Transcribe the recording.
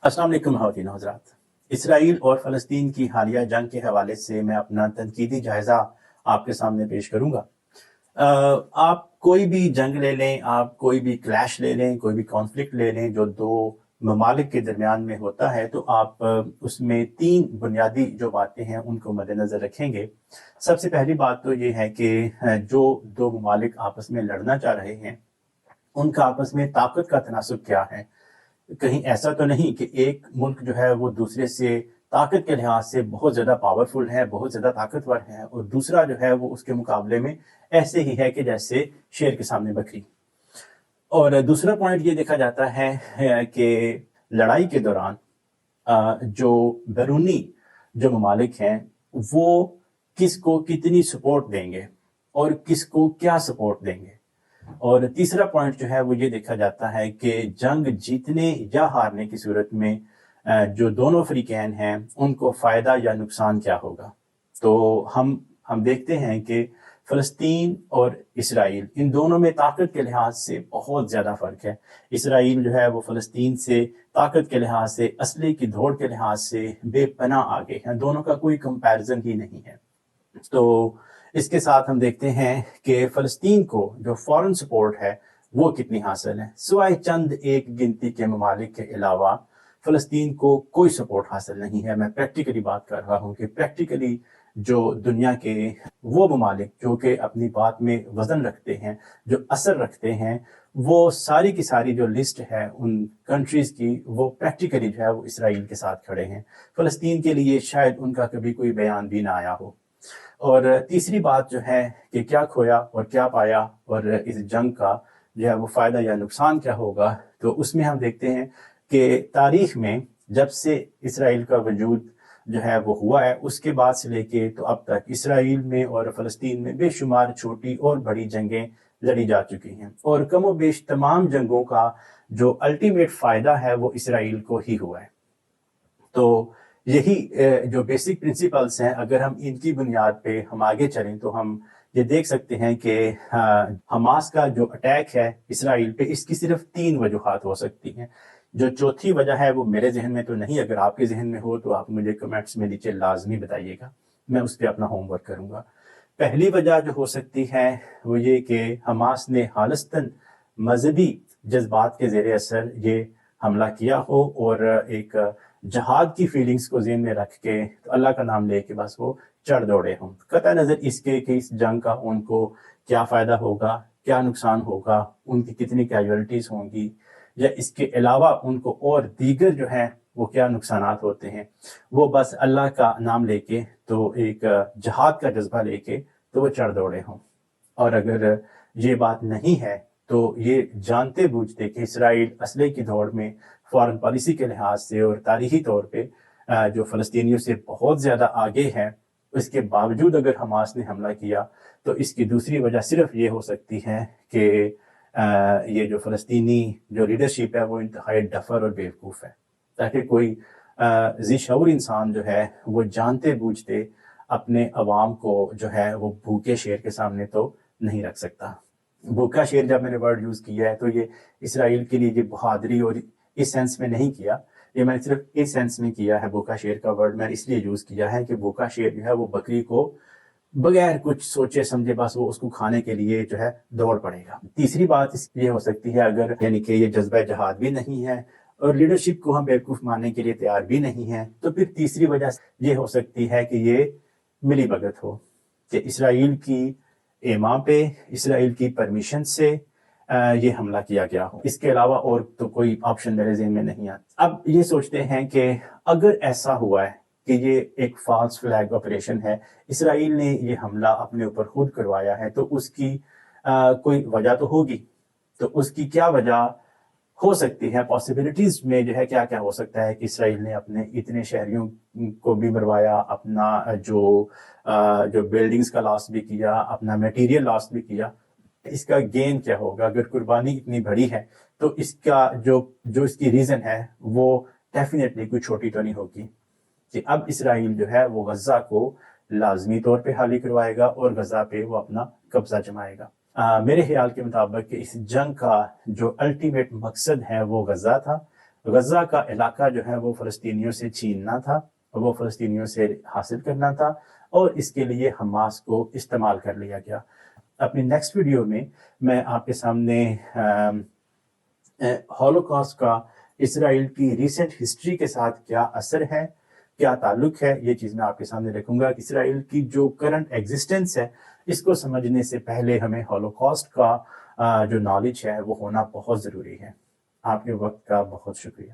अस्सलाम वालेकुम ख़वातीन हज़रात। इसराइल और फ़लस्तीन की हालिया जंग के हवाले से मैं अपना तनकीदी जायज़ा आपके सामने पेश करूँगा। आप कोई भी जंग ले लें, आप कोई भी क्लैश ले लें, कोई भी कॉन्फ्लिक्ट ले लें जो दो ममालिक के दरमियान में होता है, तो आप उसमें तीन बुनियादी जो बातें हैं उनको मद्देनज़र रखेंगे। सबसे पहली बात तो ये है कि जो दो ममालिक आपस में लड़ना चाह रहे हैं, उनका आपस में ताकत का तनासुब क्या है। कहीं ऐसा तो नहीं कि एक मुल्क जो है वो दूसरे से ताकत के लिहाज से बहुत ज़्यादा पावरफुल है, बहुत ज़्यादा ताकतवर है, और दूसरा जो है वो उसके मुकाबले में ऐसे ही है कि जैसे शेर के सामने बकरी। और दूसरा पॉइंट ये देखा जाता है कि लड़ाई के दौरान जो बैरूनी जो ममालिक हैं वो किसको कितनी सपोर्ट देंगे और किसको क्या सपोर्ट देंगे। और तीसरा पॉइंट जो है वो ये देखा जाता है कि जंग जीतने या हारने की सूरत में जो दोनों फरीकैन हैं उनको फ़ायदा या नुकसान क्या होगा। तो हम देखते हैं कि फ़लस्तीन और इसराइल इन दोनों में ताकत के लिहाज से बहुत ज़्यादा फ़र्क है। इसराइल जो है वो फ़लस्तीन से ताकत के लिहाज से, असले की दौड़ के लिहाज से बेपनाह आगे हैं, दोनों का कोई कंपैरिजन ही नहीं है। तो इसके साथ हम देखते हैं कि फ़लस्तीन को जो फॉरेन सपोर्ट है वो कितनी हासिल है। सिवाय चंद एक गिनती के ममालिक के अलावा फ़लस्तीन को कोई सपोर्ट हासिल नहीं है। मैं प्रैक्टिकली बात कर रहा हूँ कि प्रैक्टिकली जो दुनिया के वो ममालिक जो कि अपनी बात में वज़न रखते हैं, जो असर रखते हैं, वो सारी की सारी जो लिस्ट है उन कंट्रीज़ की, वो प्रैक्टिकली जो है वो इसराइल के साथ खड़े हैं। फ़लस्तीन के लिए शायद उनका कभी कोई बयान भी ना आया हो। और तीसरी बात जो है कि क्या खोया और क्या पाया, और इस जंग का जो है वो फ़ायदा या नुकसान क्या होगा। तो उसमें हम देखते हैं कि तारीख़ में जब से इसराइल का वजूद जो है वो हुआ है, उसके बाद से लेके तो अब तक इसराइल में और फ़लस्तीन में बेशुमार छोटी और बड़ी जंगें लड़ी जा चुकी हैं, और कम व बेश तमाम जंगों का जो अल्टीमेट फ़ायदा है वो इसराइल को ही हुआ है। तो यही जो बेसिक प्रिंसिपल्स हैं, अगर हम इनकी बुनियाद पे हम आगे चलें तो हम ये देख सकते हैं कि हमास का जो अटैक है इसराइल पे, इसकी सिर्फ तीन वजूहात हो सकती हैं। जो चौथी वजह है वो मेरे जहन में तो नहीं, अगर आपके जहन में हो तो आप मुझे कमेंट्स में नीचे लाजमी बताइएगा, मैं उस पर अपना होमवर्क करूँगा। पहली वजह जो हो सकती है वो ये कि हमास ने हालस्तन मजहबी जज्बात के ज़ेर असर ये हमला किया हो, और एक जहाद की फीलिंग्स को ज़हन में रख के तो अल्लाह का नाम लेके बस वो चढ़ दौड़े हों, कतई नज़र इसके कि इस जंग का उनको क्या फ़ायदा होगा, क्या नुकसान होगा, उनकी कितनी कैजुअलिटीज़ होंगी, या इसके अलावा उनको और दीगर जो है वो क्या नुकसानात होते हैं। वो बस अल्लाह का नाम लेके, तो एक जहाद का जज्बा लेके तो वो चढ़ दौड़े हों। और अगर ये बात नहीं है तो ये जानते बूझते कि इसराइल असले की दौड़ में फॉरेन पॉलिसी के लिहाज से और तारीखी तौर पे जो फ़लस्तीनियों से बहुत ज़्यादा आगे है, इसके बावजूद अगर हमास ने हमला किया तो इसकी दूसरी वजह सिर्फ ये हो सकती है कि ये जो फ़लस्तीनी जो लीडरशिप है वो इंतहाई डफर और बेवकूफ़ है, ताकि कोई ज़ी-शऊर इंसान जो है वो जानते बूझते अपने अवाम को जो है वो भूखे शेर के सामने तो नहीं रख सकता। भूखा शेर जब मैंने वर्ड यूज़ किया है तो ये इसराइल के लिए ये बहादुरी और इस सेंस में नहीं किया, ये मैंने सिर्फ इस सेंस में किया है। भूखा शेर का वर्ड मैंने इसलिए यूज़ किया है कि भूखा शेर जो है वो बकरी को बगैर कुछ सोचे समझे बस वो उसको खाने के लिए जो है दौड़ पड़ेगा। तीसरी बात ये हो सकती है, अगर यानी कि ये जज्बा जहाद भी नहीं है और लीडरशिप को हम बेवकूफ़ मानने के लिए तैयार भी नहीं है, तो फिर तीसरी वजह ये हो सकती है कि ये मिली भगत हो, कि इसराइल की एमा पे, इसराइल की परमिशन से ये हमला किया गया हो। इसके अलावा और तो कोई ऑप्शन मेरे ज़हन में नहीं आता। अब ये सोचते हैं कि अगर ऐसा हुआ है कि ये एक फॉल्स फ्लैग ऑपरेशन है, इसराइल ने ये हमला अपने ऊपर खुद करवाया है, तो उसकी कोई वजह तो होगी। तो उसकी क्या वजह हो सकती है, पॉसिबिलिटीज़ में जो है क्या क्या हो सकता है कि इसराइल ने अपने इतने शहरियों को भी मरवाया, अपना जो बिल्डिंग्स का लॉस भी किया, अपना मटेरियल लॉस भी किया। इसका गेन क्या होगा? अगर कुर्बानी इतनी बड़ी है तो इसका जो इसकी रीज़न है वो डेफिनेटली कोई छोटी तो नहीं होगी कि अब इसराइल जो है वो गज़ा को लाजमी तौर पे खाली करवाएगा और गज़ा पे वो अपना कब्जा जमाएगा। मेरे ख्याल के मुताबिक कि इस जंग का जो अल्टीमेट मकसद है वो गज़ा था, غزہ کا علاقہ جو ہے وہ فلسطینیوں سے چھیننا تھا، وہ فلسطینیوں سے حاصل کرنا تھا، اور اس کے لیے حماس کو استعمال کر لیا گیا۔ اپنی نیکسٹ ویڈیو میں میں آپ کے سامنے ہولوکاسٹ کا اسرائیل کی ریسنٹ ہسٹری کے ساتھ کیا اثر ہے، کیا تعلق ہے، یہ چیز میں آپ کے سامنے رکھوں گا۔ اسرائیل کی جو کرنٹ ایگزسٹنس ہے، اس کو سمجھنے سے پہلے ہمیں ہولوکاسٹ کا جو نالج ہے وہ ہونا بہت ضروری ہے۔ آپ کے وقت کا بہت شکریہ۔